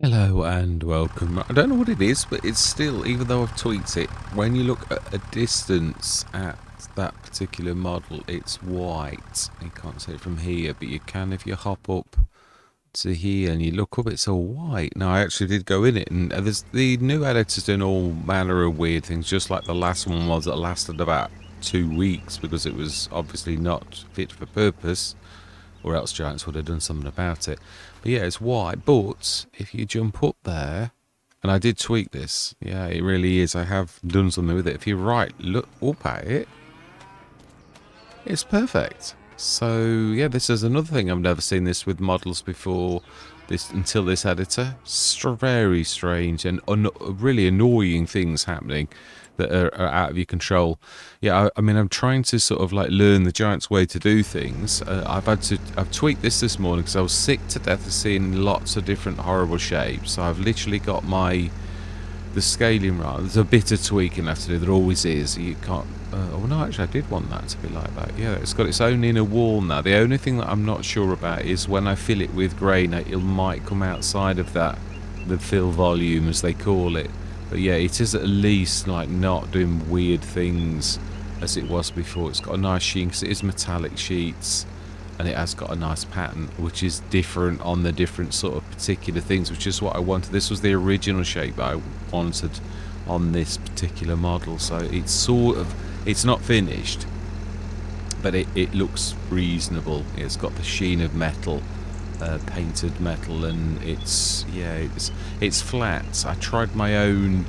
Hello and welcome. I don't know what it is, but it's still, even though I've tweaked it, when you look at a distance at that particular model, it's white. You can't see it from here, but you can if you hop up to here and you look up, it's all white. Now, I actually did go in it, and there's the new editor's doing all manner of weird things, just like the last one was that lasted about 2 weeks because it was obviously not fit for purpose, or else Giants would have done something about it. But yeah, it's white, but if you jump up there, and I did tweak this, yeah, it really is, I have done something with it. If you look up at it, it's perfect. So yeah, this is another thing. I've never seen this with models before, until this editor. Very strange and really annoying things happening that are out of your control. Yeah, I mean, I'm trying to sort of like learn the Giants way to do things. I've tweaked this morning because I was sick to death of seeing lots of different horrible shapes. So I've literally got the scaling right. There's a bit of tweaking I have to do. There always is. You can't. Oh no, actually, I did want that to be like that. Yeah, it's got its own inner wall now. The only thing that I'm not sure about is when I fill it with grain, it might come outside of that, the fill volume as they call it. But yeah, it is at least like not doing weird things as it was before. It's got a nice sheen because it is metallic sheets, and it has got a nice pattern which is different on the different sort of particular things, which is what I wanted. This was the original shape that I wanted on this particular model, so it's not finished, but it looks reasonable. It's got the sheen of metal, painted metal, and it's flat. I tried my own,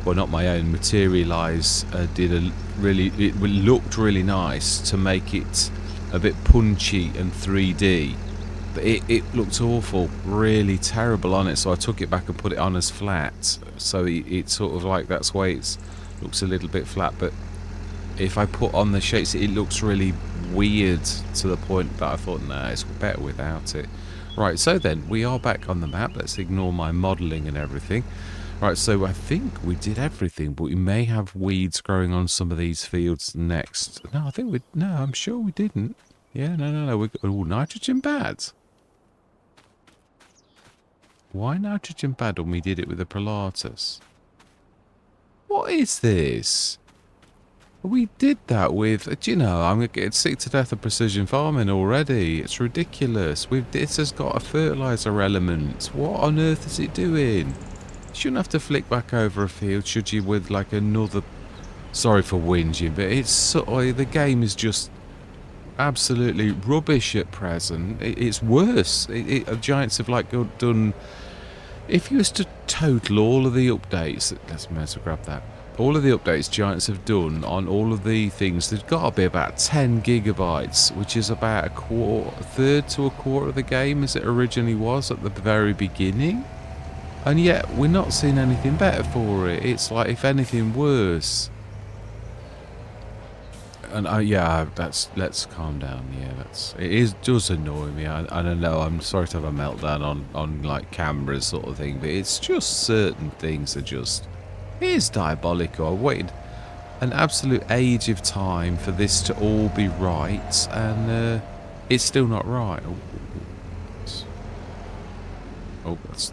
well, not my own, Materialize it looked really nice to make it a bit punchy and 3D, but it looked awful, really terrible on it, so I took it back and put it on as flat, so it's sort of like, that's why it looks a little bit flat. But if I put on the shapes, it looks really weird to the point that I thought, nah, it's better without it. Right, so then we are back on the map. Let's ignore my modelling and everything. Right, so I think we did everything, but we may have weeds growing on some of these fields next. No, I'm sure we didn't. Yeah, no. We got nitrogen bad. Why nitrogen bad when we did it with the Pilatus? What is this? We did that with, do you know, I'm getting sick to death of precision farming already. It's ridiculous. This has got a fertilizer element. What on earth is it doing? You shouldn't have to flick back over a field, should you, with like another... Sorry for whinging, but it's the game is just absolutely rubbish at present. It's worse. Giants have like done... If you was to total all of the updates... Let's might as well grab that. All of the updates Giants have done on all of the things, there's got to be about 10 gigabytes, which is about a third to a quarter of the game as it originally was at the very beginning. And yet we're not seeing anything better for it. It's like, if anything, worse. And let's calm down. Yeah, does annoy me. I don't know. I'm sorry to have a meltdown on like cameras sort of thing, but it's just certain things are just... It is diabolical. I waited an absolute age of time for this to all be right, and it's still not right.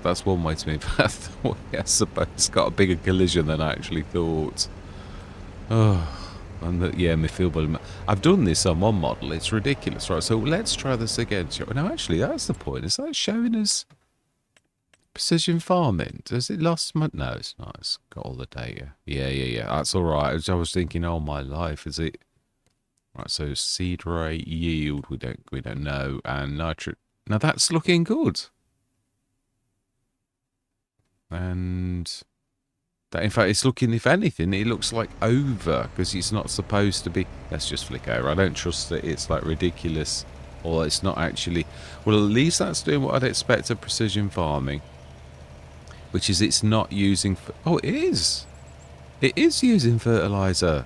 That's one way to me. I suppose it's got a bigger collision than I actually thought. Oh, and yeah, my field building. I've done this on one model. It's ridiculous, right? So let's try this again. No, actually, that's the point. Is that showing us precision farming? Does it lost my... No, it's not. It's got all the data. Yeah. That's all right. I was thinking, oh my life, is it... Right, so seed rate, yield, we don't know, and nitrate. Now that's looking good. And that, in fact, it's looking, if anything, it looks like over, because it's not supposed to be... Let's just flick over. I don't trust that it's like ridiculous, or it's not actually... Well, at least that's doing what I'd expect of precision farming, which is it's not using... Oh, it is. It is using fertilizer.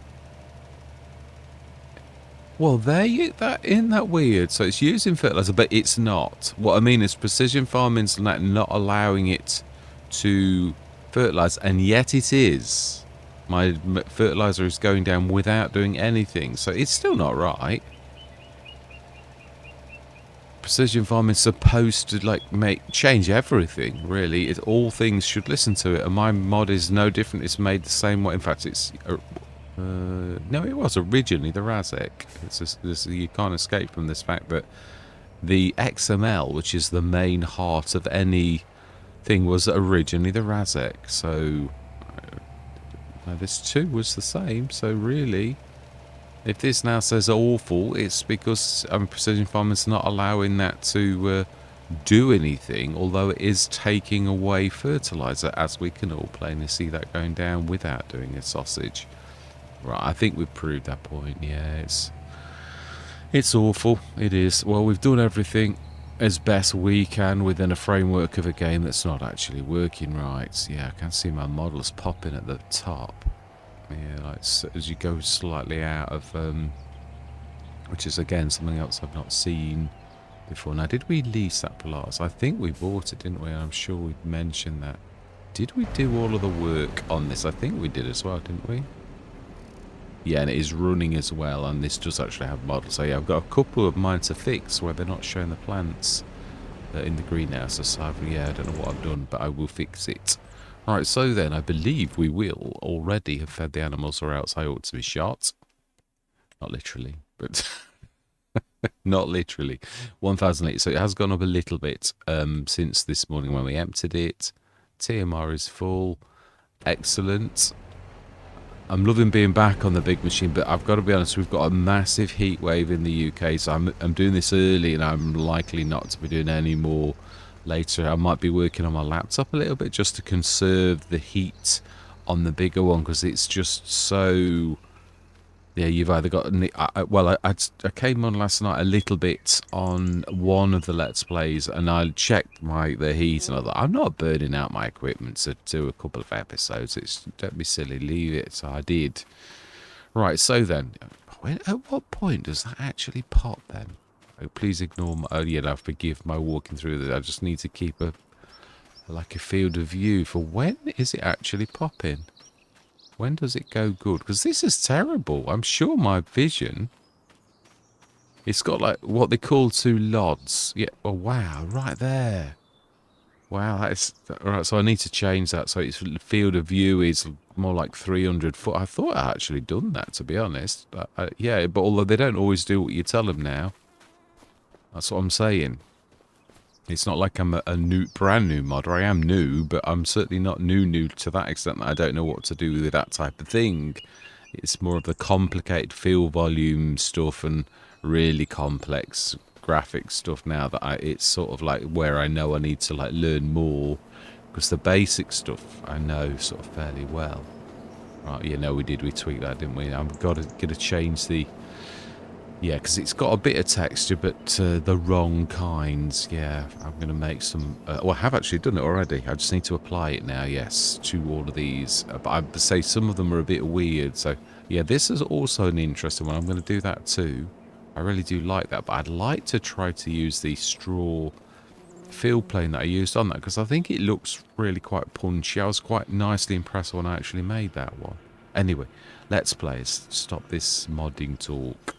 Well, isn't that weird? So it's using fertilizer, but it's not. What I mean is precision farming's not allowing it to fertilize, and yet it is. My fertilizer is going down without doing anything, so it's still not right. precision farming is supposed to like change everything. Really, all things should listen to it. And my mod is no different. It's made the same way. In fact, it's no, it was originally the Razek. It's just, you can't escape from this fact that the XML, which is the main heart of any thing, was originally the Razek. So this too was the same. So really, if this now says awful, it's because precision farming's not allowing that to do anything, although it is taking away fertilizer, as we can all plainly see that going down without doing a sausage. Right, I think we've proved that point. Yeah, it's awful. It is. Well, we've done everything as best we can within a framework of a game that's not actually working right. Yeah, I can see my models popping at the top. Yeah, like as you go slightly out of, which is again something else I've not seen before. Now, did we lease that Polaris? I think we bought it, didn't we? I'm sure we mentioned that. Did we do all of the work on this? I think we did as well, didn't we? Yeah, and it is running as well, and this does actually have models. So yeah, I've got a couple of mine to fix where they're not showing the plants in the greenhouse. So yeah, I don't know what I've done, but I will fix it. Alright, so then I believe we will already have fed the animals, or else I ought to be shot. Not literally, but not literally. 1,000 litres. So it has gone up a little bit since this morning when we emptied it. TMR is full. Excellent. I'm loving being back on the big machine, but I've got to be honest, we've got a massive heat wave in the UK, so I'm doing this early, and I'm likely not to be doing any more later. I might be working on my laptop a little bit just to conserve the heat on the bigger one, because it's just so... Yeah, you've either got... I came on last night a little bit on one of the Let's Plays, and I checked the heat, and I thought, I'm not burning out my equipment to do a couple of episodes. Don't be silly, leave it. So I did. Right, so then, at what point does that actually pop then? Oh, please ignore my... Oh, yeah, no, forgive my walking through this. I just need to keep a field of view for when is it actually popping? When does it go good? Because this is terrible. I'm sure my vision... It's got like what they call two LODs. Yeah. Oh, wow. Right there. Wow. That is... Right, so I need to change that. So its field of view is more like 300 foot. I thought I actually done that, to be honest. Yeah, but although they don't always do what you tell them now. That's what I'm saying. It's not like I'm a brand new modder. I am new, but I'm certainly not new to that extent that I don't know what to do with that type of thing. It's more of the complicated field volume stuff and really complex graphic stuff now that it's sort of like where I know I need to like learn more, because the basic stuff I know sort of fairly well. Right, yeah, no, we tweaked that, didn't we? I'm gonna change the... Yeah, because it's got a bit of texture, but the wrong kinds. Yeah, I'm going to make some... well, I have actually done it already. I just need to apply it now, yes, to all of these. But I'd say some of them are a bit weird. So, yeah, this is also an interesting one. I'm going to do that too. I really do like that. But I'd like to try to use the straw field plane that I used on that, because I think it looks really quite punchy. I was quite nicely impressed when I actually made that one. Anyway, let's play. Stop this modding talk.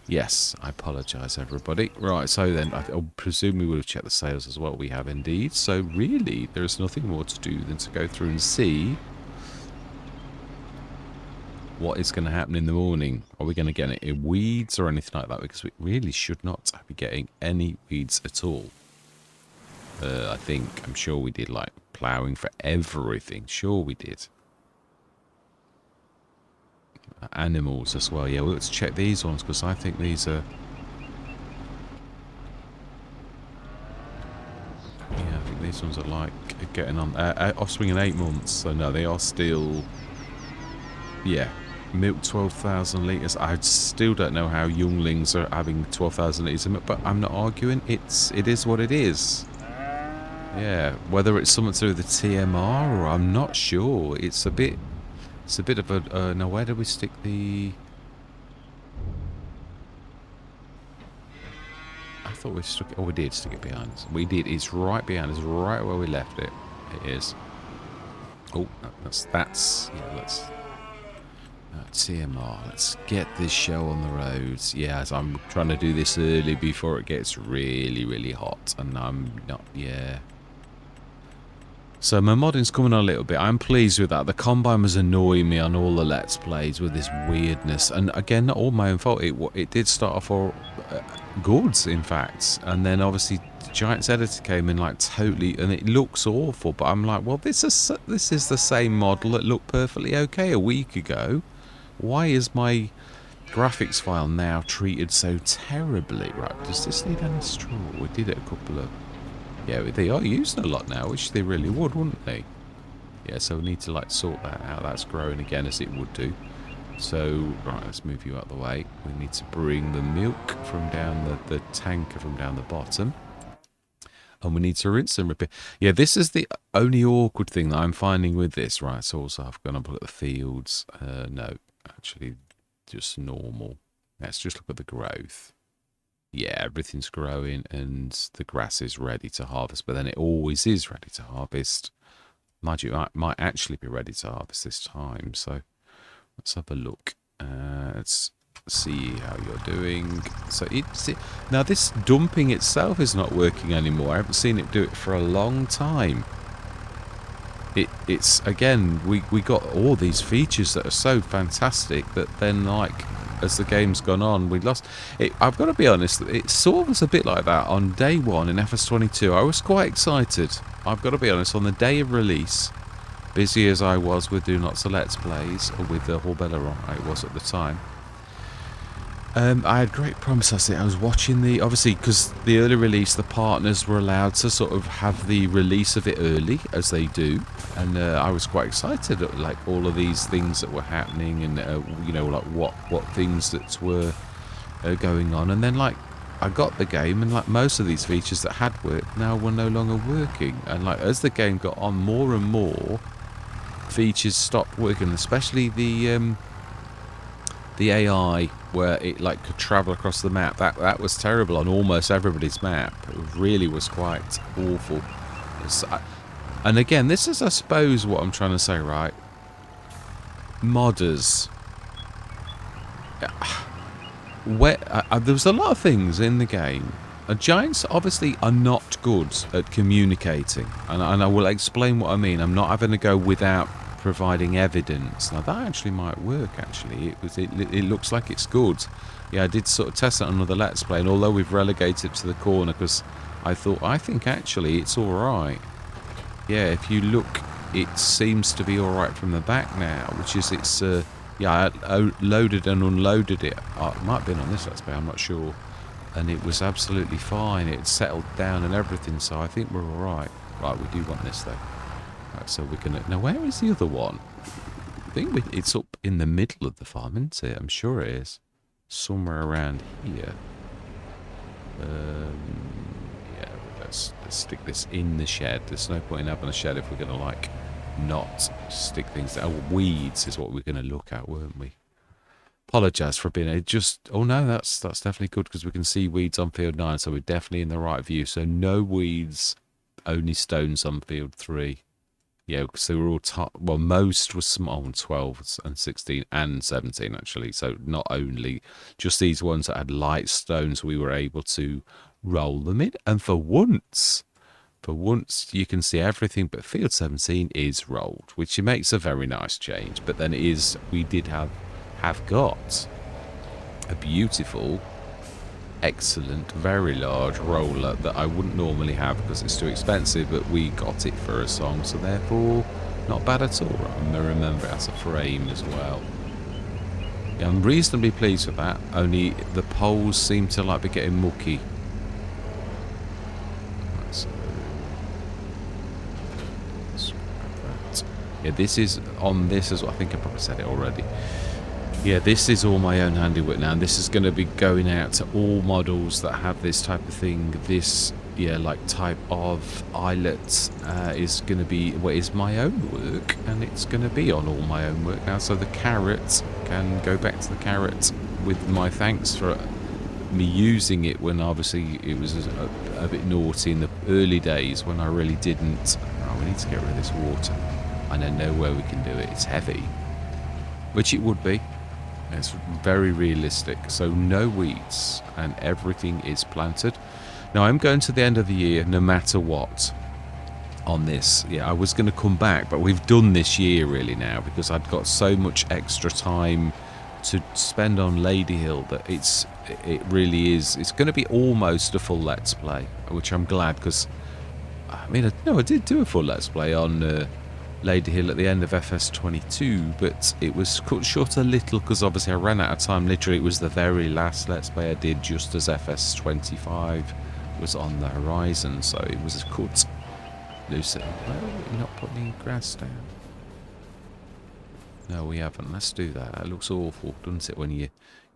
Yes, I apologise, everybody. Right, so then, I presume we would have checked the sales as well. We have indeed. So really, there's nothing more to do than to go through and see what is going to happen in the morning. Are we going to get any weeds or anything like that? Because we really should not be getting any weeds at all. I think, I'm sure we did, like, ploughing for everything. Sure we did. Animals as well. Yeah, well, let's check these ones, because I think these are... Yeah, I think these ones are like getting on... offspring in 8 months, so no, they are still... Yeah, milk 12,000 litres. I still don't know how younglings are having 12,000 litres of milk, but I'm not arguing. It is what it is. Yeah, whether it's something to do with the TMR, or I'm not sure. It's a bit of a... now, where did we stick the... I thought we stuck it... Oh, we did stick it behind us. We did. It's right behind us, right where we left it. It is. Oh, that's... Yeah, let's TMR, let's get this show on the roads. Yes, I'm trying to do this early before it gets really, really hot. And I'm not, yeah. So my modding's coming on a little bit. I'm pleased with that. The Combine was annoying me on all the Let's Plays with this weirdness. And again, not all my own fault. It did start off all goods, in fact. And then obviously Giants Editor came in like totally, and it looks awful. But I'm like, well, this is the same model that looked perfectly okay a week ago. Why is my graphics file now treated so terribly? Right, does this need any straw? We did it a couple of... Yeah, they are using a lot now, which they really would, wouldn't they? Yeah, so we need to like sort that out. That's growing again as it would do. So, right, let's move you out of the way. We need to bring the milk from down the tanker from down the bottom. And we need to rinse and repair. Yeah, this is the only awkward thing that I'm finding with this. Right, so also I've gone and look at the fields. No, actually, just normal. Let's just look at the growth. Yeah, everything's growing and the grass is ready to harvest, but then it always is ready to harvest. Mind you, it might actually be ready to harvest this time, so let's have a look. Let's see how you're doing. So now this dumping itself is not working anymore. I haven't seen it do it for a long time. It's again, we got all these features that are so fantastic that then like... as the game's gone on, we lost it. I've got to be honest, it sort of was a bit like that on day one in FS22. I was quite excited. I've got to be honest, on the day of release, busy as I was with doing lots of Let's Plays, or with the Horbella it was at the time, I had great promises. I was watching the, obviously, because the early release, the partners were allowed to sort of have the release of it early, as they do, and I was quite excited at like all of these things that were happening, and you know, like what things that were going on, and then like I got the game, and like most of these features that had worked now were no longer working, and like as the game got on, more and more features stopped working, especially the AI, where it like could travel across the map. That was terrible on almost everybody's map. It really was quite awful. And again, this is, I suppose, what I'm trying to say, right? Modders. There was a lot of things in the game. Giants obviously are not good at communicating, and I will explain what I mean. I'm not having to go without providing evidence. Now that actually might work. Actually, it looks like it's good. Yeah, I did sort of test it on another Let's Play, and although we've relegated it to the corner because I think actually it's all right. Yeah, if you look, it seems to be all right from the back now, which is it's yeah, I loaded and unloaded it. It might have been on this Let's Play, I'm not sure, and it was absolutely fine. It settled down and everything, so I think we're all right. Right, we do want this though. Right, so we're gonna... Now, where is the other one? I think it's up in the middle of the farm, isn't it? I'm sure it is. Somewhere around here. Yeah, let's stick this in the shed. There's no point in having a shed if we're gonna, like, not stick things down. Oh, weeds is what we're gonna look at, weren't we? Apologise for being... Oh, no, that's definitely good, because we can see weeds on field 9, so we're definitely in the right view. So, no weeds, only stones on field 3. Yeah, because they were all well, most were small, 12 and 16 and 17 actually. So not only just these ones that had light stones, we were able to roll them in. And for once you can see everything, but field 17 is rolled, which makes a very nice change. But then we did have got a beautiful, excellent, very large roller that I wouldn't normally have because it's too expensive, but we got it for a song, so therefore not bad at all. I remember it has a frame as well. Yeah, I'm reasonably pleased with that, only the poles seem to like be getting mucky. Right, so yeah, this is on this as well. I think I probably said it already. Yeah, this is all my own handiwork now, and this is going to be going out to all models that have this type of thing. This, yeah, like type of eyelet is going to be what is my own work, and it's going to be on all my own work now. So the carrot can go back to the carrot with my thanks for me using it when obviously it was a bit naughty in the early days when I really didn't. Oh, we need to get rid of this water. I don't know where we can do it. It's heavy. which it would be. It's very realistic. So no weeds and everything is planted. Now I'm going to the end of the year no matter what on this. Yeah, I was going to come back, but we've done this year really now because I'd got so much extra time to spend on Ladyhill that it really is. It's going to be almost a full Let's Play, which I'm glad because I mean, no, I did do a full Let's Play on Ladyhill at the end of FS22, but it was cut short a little because obviously I ran out of time. Literally, it was the very last Let's Play I did just as FS25 was on the horizon, so it was cut loose. Well, we're not putting any grass down. No, we haven't. Let's do that. That looks awful, doesn't it, when you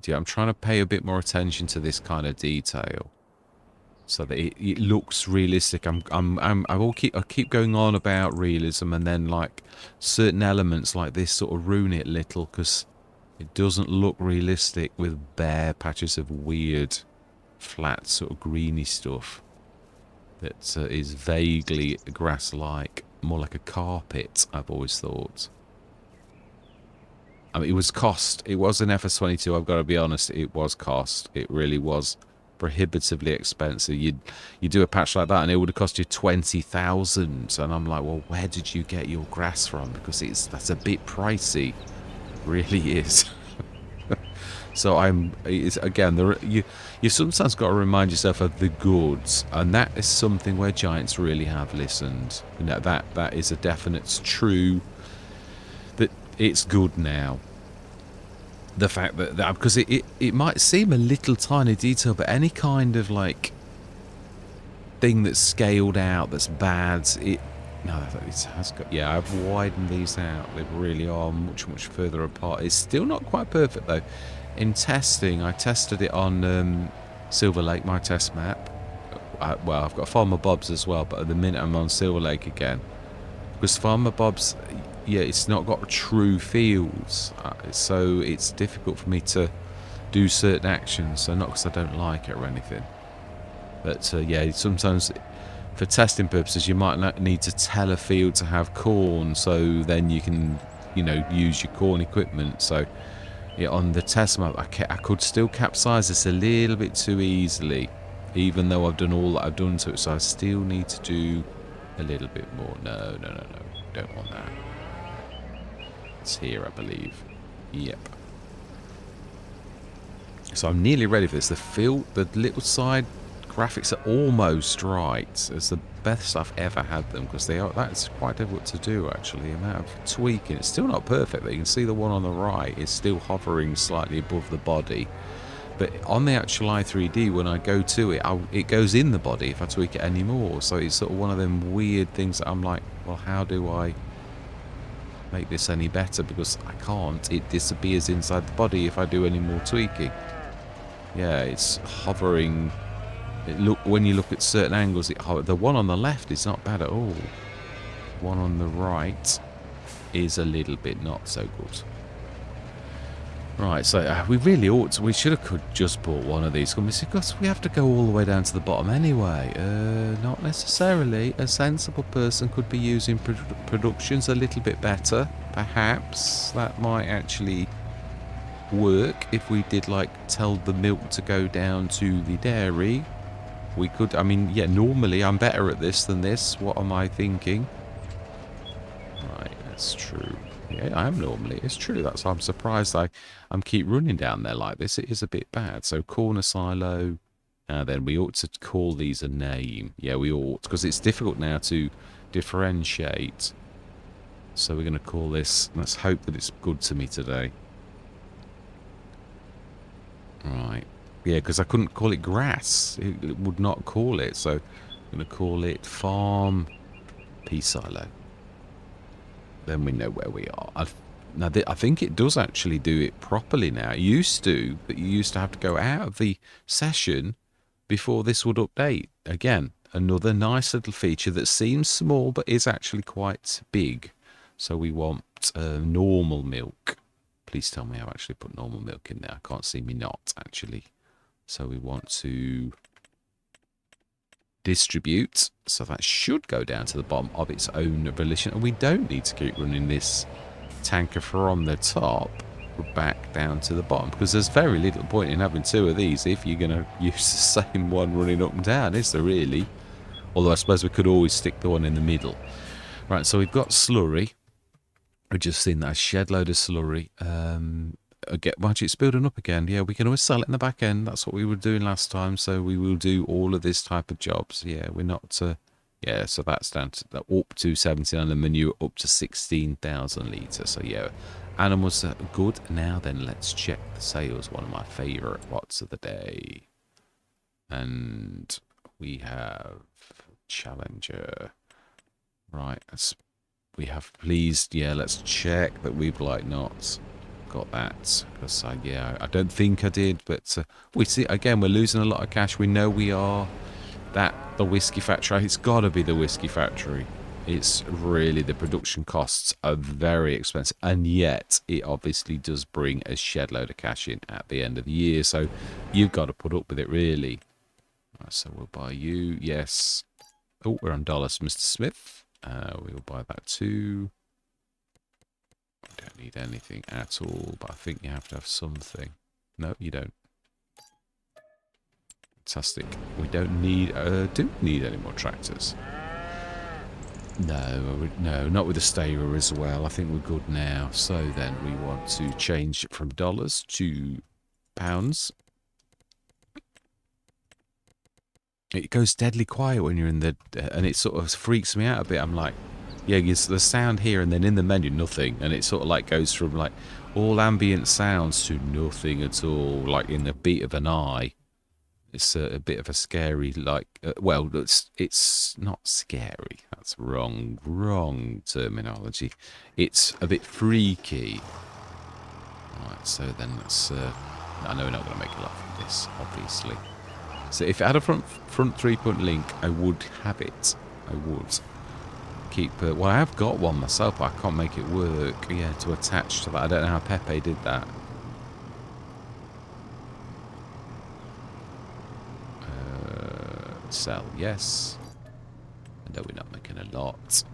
do? I'm trying to pay a bit more attention to this kind of detail, so that it looks realistic. I keep going on about realism, and then like certain elements like this sort of ruin it a little because it doesn't look realistic with bare patches of weird, flat sort of greeny stuff that is vaguely grass-like, more like a carpet. I've always thought. I mean, it was cost. It was an FS22. I've got to be honest. It was cost. It really was prohibitively expensive. You do a patch like that and it would have cost you 20,000, and I'm like, well, where did you get your grass from? Because that's a bit pricey. It really is. So again, you sometimes got to remind yourself of the goods, and that is something where Giants really have listened. You know, that is a definite true that it's good now. The fact that because it might seem a little tiny detail, but any kind of like thing that's scaled out that's bad, it has got. Yeah, I've widened these out. They really are much further apart. It's still not quite perfect though. In testing, I tested it on Silver Lake, my test map. Well, I've got Farmer Bob's as well, but at the minute I'm on Silver Lake again because Farmer Bob's. Yeah, it's not got true fields, so it's difficult for me to do certain actions. So not because I don't like it or anything, but yeah, sometimes for testing purposes you might need to tell a field to have corn, so then you can, use your corn equipment. So yeah, on the test map, I could still capsize this a little bit too easily, even though I've done all that I've done to it. So I still need to do a little bit more. No, don't want that. Here, I believe. Yep. So I'm nearly ready for this. The little side graphics are almost right. It's the best I've ever had them because that's quite difficult to do actually. The amount of tweaking. It's still not perfect. You can see the one on the right is still hovering slightly above the body. But on the actual i3D, when I go to it, it goes in the body if I tweak it anymore. So it's sort of one of them weird things that I'm like, well, how do I make this any better? Because I can't. It disappears inside the body if I do any more tweaking. Yeah, it's hovering. When you look at certain angles, the one on the left is not bad at all. One on the right is a little bit not so good. Right, so we really ought to. We should have just bought one of these companies because we have to go all the way down to the bottom anyway. Not necessarily. A sensible person could be using productions a little bit better. Perhaps that might actually work if we did tell the milk to go down to the dairy. We could. I mean, yeah. Normally, I'm better at this than this. What am I thinking? Right, that's true. Yeah, I am normally. It's true. I'm surprised I'm keep running down there like this. It is a bit bad. So corner silo. Then we ought to call these a name. Yeah, we ought, because it's difficult now to differentiate. So we're going to call this. Let's hope that it's good to me today. Right. Yeah, because I couldn't call it grass. It would not call it. So I'm going to call it farm pea silo. Then we know where we are. I think it does actually do it properly now. It used to, but you used to have to go out of the session before this would update. Again, another nice little feature that seems small but is actually quite big. So we want normal milk. Please tell me I've actually put normal milk in there. I can't see me not, actually. So we want to distribute, so that should go down to the bottom of its own volition, and we don't need to keep running this tanker from the top. back down to the bottom, because there's very little point in having two of these if you're going to use the same one running up and down, is there really? Although I suppose we could always stick the one in the middle. Right, so we've got slurry. We've just seen that shed load of slurry. Watch, it's building up again. Yeah, we can always sell it in the back end. That's what we were doing last time. So we will do all of this type of jobs. Yeah, we're not. Yeah, so that's down to up to 79, and manure up to 16,000 litres. So yeah, animals are good. Now then, let's check the sales. One of my favourite what's of the day, and we have Challenger. Right, we have pleased. Yeah, let's check that we've like not got that, because I don't think I did, but we see again we're losing a lot of cash. We know we are. The whiskey factory, it's got to be the whiskey factory. It's really, the production costs are very expensive, and yet it obviously does bring a shed load of cash in at the end of the year, so you've got to put up with it, really. Right, so we'll buy you. Yes. Oh, we're on dollars, Mr. Smith. We'll buy that too. I don't need anything at all, but I think you have to have something. No, you don't. Fantastic. We don't need... do we need any more tractors? No, not with the stayer as well. I think we're good now. So then we want to change it from dollars to pounds. It goes deadly quiet when you're in the... and it sort of freaks me out a bit. I'm like, yeah, there's the sound here, and then in the menu, nothing. And it sort of like goes from like all ambient sounds to nothing at all, like in the beat of an eye. It's a bit of a scary, like, well, it's not scary. That's wrong terminology. It's a bit freaky. Right, so then let's, I know we're not going to make a lot from this, obviously. So if it had a front 3-point link, I would have it. I would. Keep, well, I have got one myself, but I can't make it work, yeah, to attach to that. I don't know how Pepe did that. Sell, yes. I know we're not making a lot,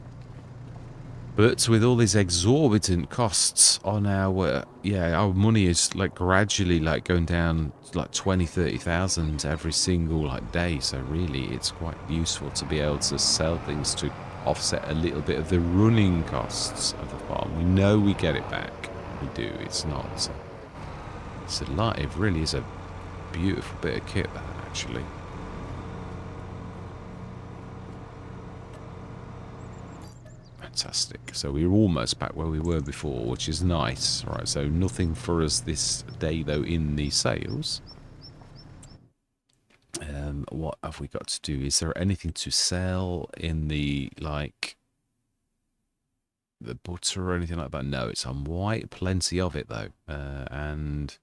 but with all these exorbitant costs on our our money is like gradually like going down like 20,000-30,000 every single like day. So really it's quite useful to be able to sell things to offset a little bit of the running costs of the farm. We know we get it back. We do. It's not, it's a lot. It really is a beautiful bit of kit, that actually. Fantastic. So we're almost back where we were before, which is nice. Right, so nothing for us this day, though, in the sales. What have we got to do? Is there anything to sell in the, like, the butter or anything like that? No, it's on white. Plenty of it, though. And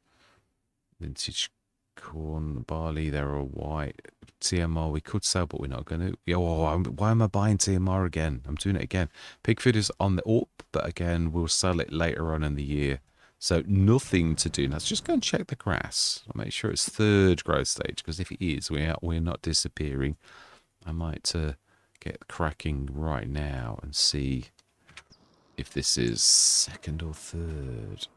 vintage corn, barley, they're all white. TMR we could sell, but we're not going to. Why am I buying TMR again? I'm doing it again. Pig feed is on the up, but again, we'll sell it later on in the year. So nothing to do. Let's just go and check the grass. I'll make sure it's 3rd growth stage, because if it is, we're not disappearing. I might get cracking right now and see if this is 2nd or 3rd.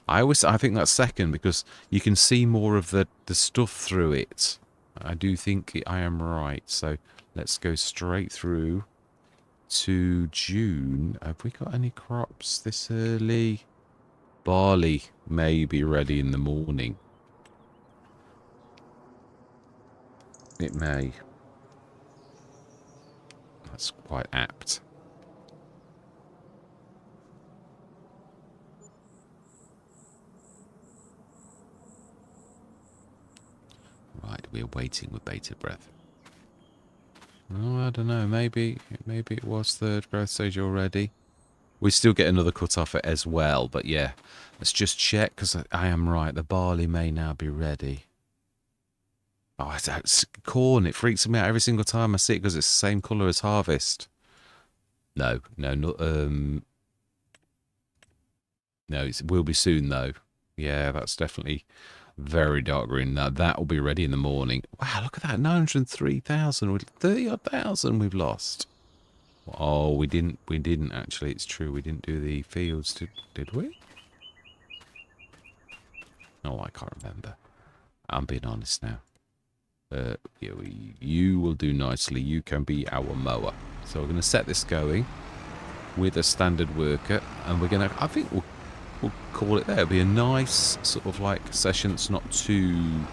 I think that's 2nd, because you can see more of the stuff through it. I do think I am right. So let's go straight through to June. Have we got any crops this early? Barley may be ready in the morning. It may. That's quite apt. Right, we're waiting with bated breath. Oh, I don't know. Maybe it was 3rd growth stage already. We still get another cut off it as well, but yeah. Let's just check, because I am right. The barley may now be ready. Oh, it's corn. It freaks me out every single time I see it, because it's the same colour as harvest. No, it will be soon, though. Yeah, that's definitely very dark green. Now that will be ready in the morning. Wow, look at that. 903,000 with 30,000 we've lost. Oh, we didn't actually. It's true. We didn't do the fields, did we? Oh, I can't remember. I'm being honest now. You will do nicely. You can be our mower. So we're going to set this going with a standard worker, and we're going to, I think we'll call it there. It'll be a nice sort of like session that's not too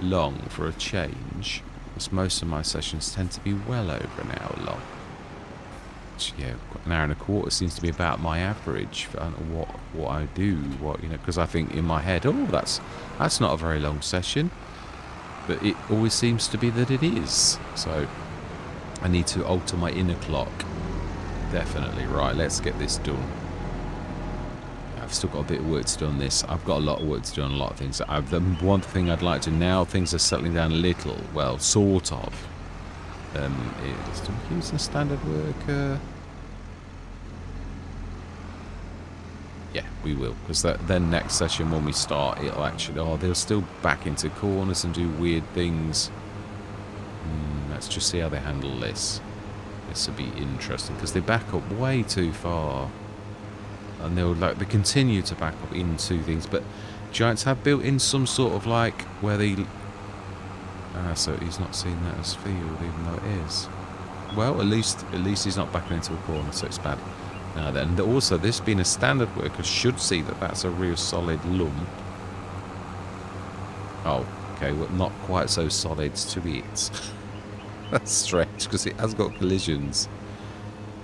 long for a change, because most of my sessions tend to be well over an hour long. Which, yeah, an hour and a quarter seems to be about my average. I don't know what I do, because I think in my head, oh, that's not a very long session, but it always seems to be that it is. So I need to alter my inner clock. Definitely. Right, let's get this done. I've still got a bit of work to do on this. I've got a lot of work to do on a lot of things. The one thing I'd like to, now things are settling down a little, well, sort of, is to use a standard worker. Yeah, we will, because then next session when we start, it'll actually, they'll still back into corners and do weird things. Let's just see how they handle this. This will be interesting, because they back up way too far. And they continue to back up into things, but Giants have built in some sort of like where they. So he's not seeing that as field, even though it is. Well, at least he's not backing into a corner, so it's bad. Now then, also this being a standard worker should see that that's a real solid lump. Oh, okay, well, not quite so solid to it. That's strange, because it has got collisions.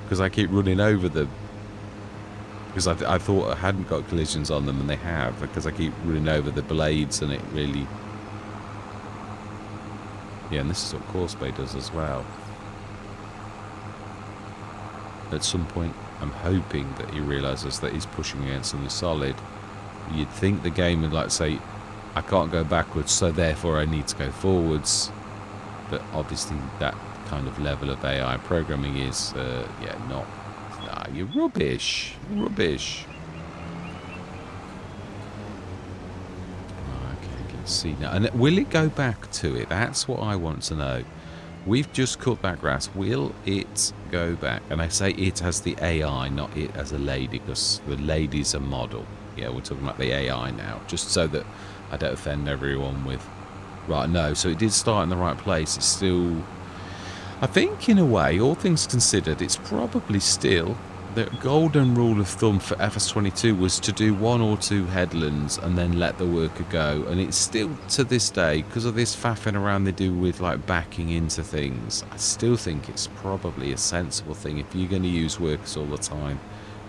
Because I keep running over them. Because I thought I hadn't got collisions on them, and they have, because I keep running over the blades, and it really... Yeah, and this is what Coursebay does as well. At some point, I'm hoping that he realises that he's pushing against something solid. You'd think the game would like say, I can't go backwards, so therefore I need to go forwards. But obviously that kind of level of AI programming is, not... Nah, you're rubbish. Rubbish. Okay, let's see now. And will it go back to it? That's what I want to know. We've just cut that grass. Will it go back? And I say it as the AI, not it as a lady, because the lady's a model. Yeah, we're talking about the AI now, just so that I don't offend everyone with... Right, no, so it did start in the right place. It's still... I think, in a way, all things considered, it's probably still... The golden rule of thumb for FS22 was to do 1 or 2 headlands and then let the worker go. And it's still, to this day, because of this faffing around they do with, like, backing into things, I still think it's probably a sensible thing, if you're going to use workers all the time,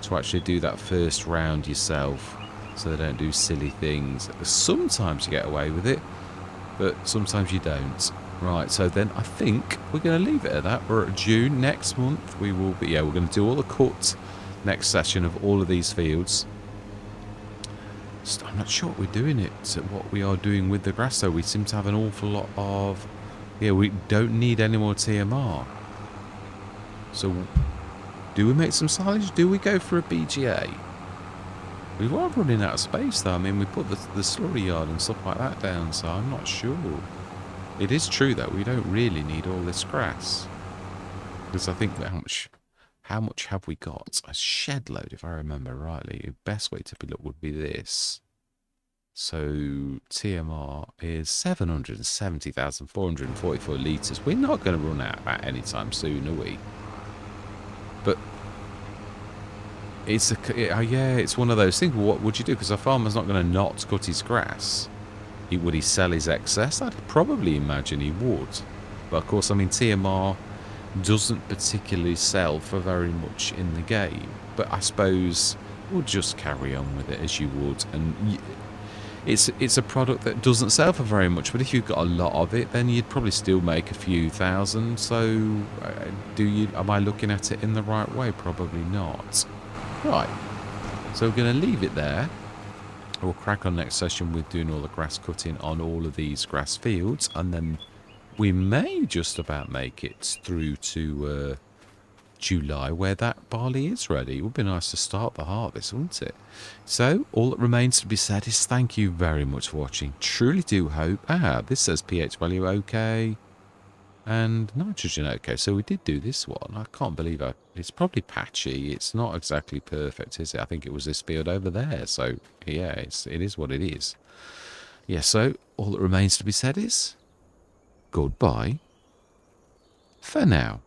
to actually do that first round yourself, so they don't do silly things. Sometimes you get away with it, but sometimes you don't. Right, so then I think we're going to leave it at that. We're at June. Next month we will be, we're going to do all the cut next session of all of these fields. I'm not sure what we're doing what we are doing with the grass, though. We seem to have an awful lot of, we don't need any more TMR. So do we make some silage? Do we go for a BGA? We are running out of space, though. I mean, we put the slurry yard and stuff like that down, so I'm not sure. It is true that we don't really need all this grass, because I think how much have we got? A shed load, if I remember rightly. The best way to look would be this. So TMR is 770,444 litres. We're not going to run out of that anytime soon, are we? But it's it's one of those things. Well, what would you do? Because a farmer's not going to not cut his grass. Would he sell his excess? I'd probably imagine he would. But of course, I mean, TMR doesn't particularly sell for very much in the game. But I suppose we'll just carry on with it as you would. And it's a product that doesn't sell for very much. But if you've got a lot of it, then you'd probably still make a few thousand. So am I looking at it in the right way? Probably not. Right. So we're going to leave it there. We'll crack on next session with doing all the grass cutting on all of these grass fields, and then we may just about make it through to July, where that barley is ready. It would be nice to start the harvest, wouldn't it? So all that remains to be said is thank you very much for watching. Truly do hope... this says pH value okay, and nitrogen okay. So we did do this one. I can't believe it's probably patchy. It's not exactly perfect, is it? I think it was this field over there. So yeah, it is what it is. Yeah, so all that remains to be said is goodbye for now.